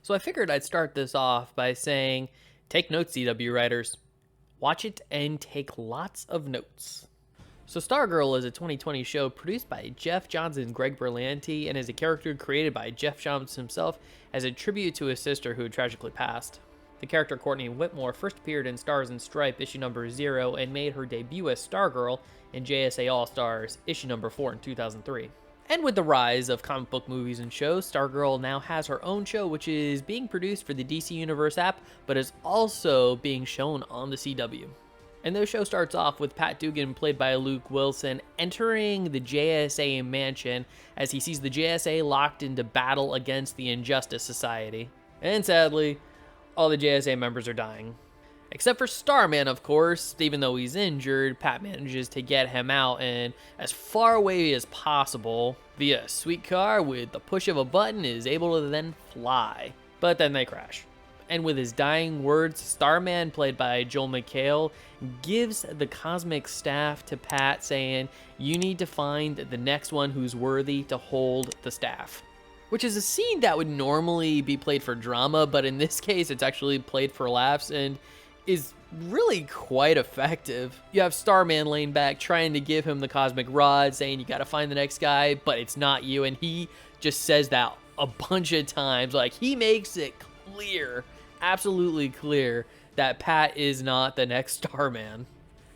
So I figured I'd start this off by saying, take notes, CW writers. Watch it and take lots of notes. So Stargirl is a 2020 show produced by Geoff Johns and Greg Berlanti and is a character created by Geoff Johns himself as a tribute to his sister who tragically passed. The character Courtney Whitmore first appeared in Stars and Stripe issue number 0 and made her debut as Stargirl in JSA All-Stars issue number 4 in 2003. And with the rise of comic book movies and shows, Stargirl now has her own show, which is being produced for the DC Universe app, but is also being shown on the CW. And the show starts off with Pat Dugan, played by Luke Wilson, entering the JSA mansion as he sees the JSA locked into battle against the Injustice Society. And sadly, all the JSA members are dying. Except for Starman, of course. Even though he's injured, Pat manages to get him out and as far away as possible via a sweet car with the push of a button is able to then fly. But then they crash. And with his dying words, Starman, played by Joel McHale, gives the cosmic staff to Pat, saying, "You need to find the next one who's worthy to hold the staff." Which is a scene that would normally be played for drama, but in this case, it's actually played for laughs and is really quite effective. You have Starman laying back trying to give him the cosmic rod, saying you gotta find the next guy, but it's not you, and he just says that a bunch of times. Like, he makes it clear, absolutely clear, that Pat is not the next Starman.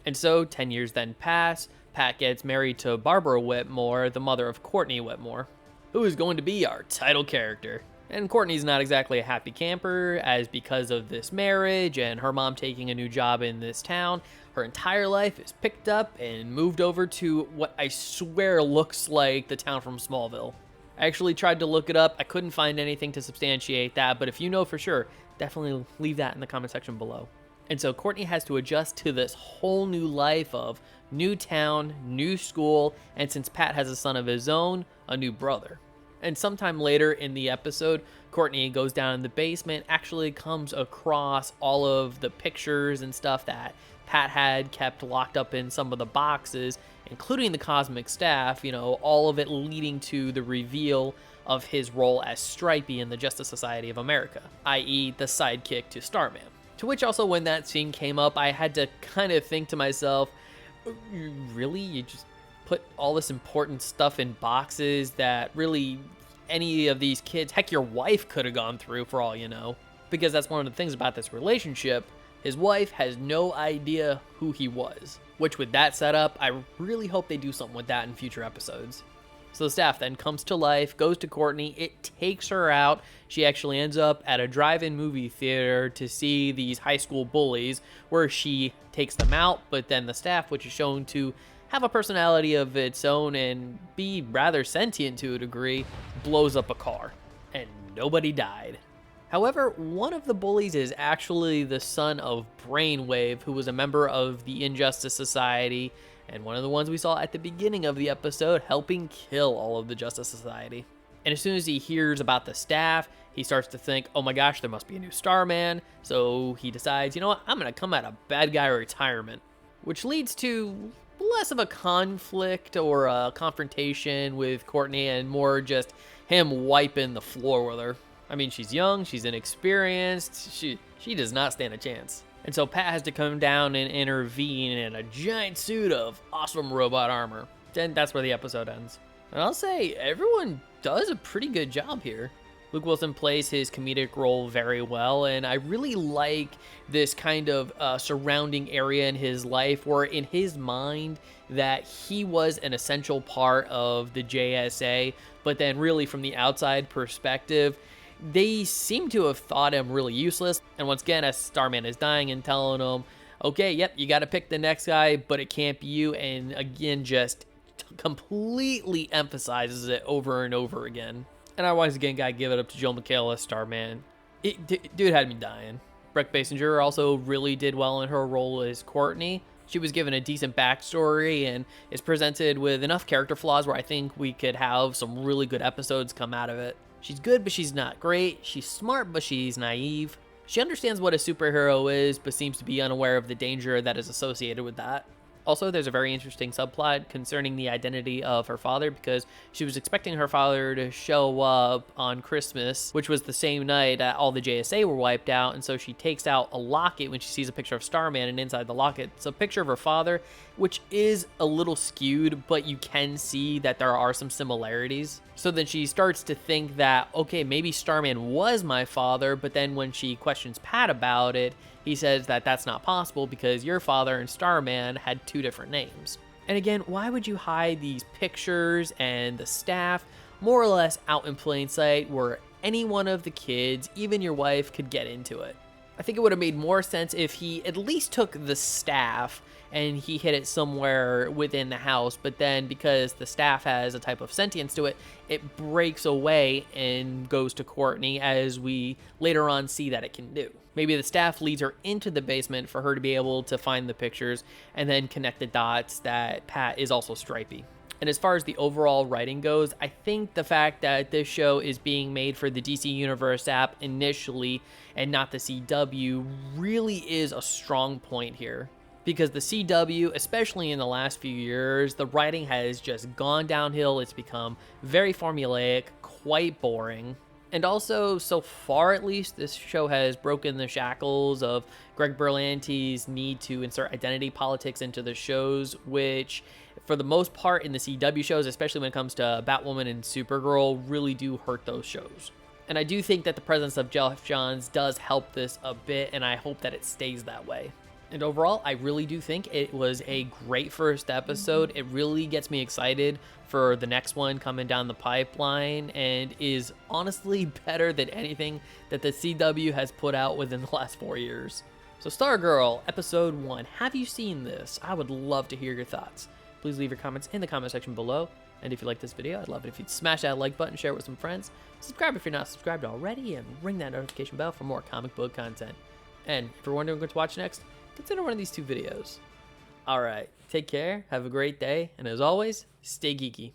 And so 10 years then pass. Pat gets married to Barbara Whitmore, the mother of Courtney Whitmore, who is going to be our title character. And Courtney's not exactly a happy camper, as because of this marriage and her mom taking a new job in this town, her entire life is picked up and moved over to what I swear looks like the town from Smallville. I actually tried to look it up. I couldn't find anything to substantiate that, but if you know for sure, definitely leave that in the comment section below. And so Courtney has to adjust to this whole new life of new town, new school, and since Pat has a son of his own, a new brother. And sometime later in the episode, Courtney goes down in the basement, actually comes across all of the pictures and stuff that Pat had kept locked up in some of the boxes, including the cosmic staff, all of it leading to the reveal of his role as Stripey in the Justice Society of America, i.e. the sidekick to Starman. To which also, when that scene came up, I had to kind of think to myself, really? You just put all this important stuff in boxes that really any of these kids, heck, your wife could have gone through for all you know? Because that's one of the things about this relationship. His wife has no idea who he was, which with that setup, I really hope they do something with that in future episodes. So the staff then comes to life, goes to Courtney, it takes her out. She actually ends up at a drive-in movie theater to see these high school bullies, where she takes them out, but then the staff, which is shown to have a personality of its own and be rather sentient to a degree, blows up a car, and nobody died. However, one of the bullies is actually the son of Brainwave, who was a member of the Injustice Society, and one of the ones we saw at the beginning of the episode helping kill all of the Justice Society. And as soon as he hears about the staff, he starts to think, oh my gosh, there must be a new Starman, so he decides, you know what, I'm gonna come out of bad guy retirement. Which leads to less of a conflict or a confrontation with Courtney and more just him wiping the floor with her. I mean, she's young, she's inexperienced, she does not stand a chance. And so Pat has to come down and intervene in a giant suit of awesome robot armor. And that's where the episode ends. And I'll say, everyone does a pretty good job here. Luke Wilson plays his comedic role very well, and I really like this kind of surrounding area in his life where in his mind that he was an essential part of the JSA, but then really from the outside perspective, they seem to have thought him really useless. And once again, as Starman is dying and telling him, okay, yep, you got to pick the next guy, but it can't be you, and again, just completely emphasizes it over and over again. And I once again gotta give it up to Joel McHale as Starman. Dude had me dying. Brec Basinger also really did well in her role as Courtney. She was given a decent backstory and is presented with enough character flaws where I think we could have some really good episodes come out of it. She's good, but she's not great. She's smart, but she's naive. She understands what a superhero is, but seems to be unaware of the danger that is associated with that. Also, there's a very interesting subplot concerning the identity of her father, because she was expecting her father to show up on Christmas, which was the same night that all the JSA were wiped out, and so she takes out a locket when she sees a picture of Starman, and inside the locket, it's a picture of her father, which is a little skewed, but you can see that there are some similarities. So then she starts to think that, okay, maybe Starman was my father, but then when she questions Pat about it, he says that that's not possible because your father and Starman had two different names. And again, why would you hide these pictures and the staff more or less out in plain sight where any one of the kids, even your wife, could get into it? I think it would have made more sense if he at least took the staff and he hid it somewhere within the house, but then because the staff has a type of sentience to it, it breaks away and goes to Courtney, as we later on see that it can do. Maybe the staff leads her into the basement for her to be able to find the pictures and then connect the dots that Pat is also stripy. And as far as the overall writing goes, I think the fact that this show is being made for the DC Universe app initially and not the CW really is a strong point here. Because the CW, especially in the last few years, the writing has just gone downhill. It's become very formulaic, quite boring. And also, so far at least, this show has broken the shackles of Greg Berlanti's need to insert identity politics into the shows, which, for the most part in the CW shows, especially when it comes to Batwoman and Supergirl, really do hurt those shows. And I do think that the presence of Geoff Johns does help this a bit, and I hope that it stays that way. And overall, I really do think it was a great first episode. It really gets me excited for the next one coming down the pipeline, and is honestly better than anything that the CW has put out within the last 4 years. So Stargirl, episode 1. Have you seen this? I would love to hear your thoughts. Please leave your comments in the comment section below. And if you like this video, I'd love it if you'd smash that like button, share it with some friends, subscribe if you're not subscribed already, and ring that notification bell for more comic book content. And if you're wondering what to watch next, consider one of these 2 videos. Alright, take care, have a great day, and as always, stay geeky.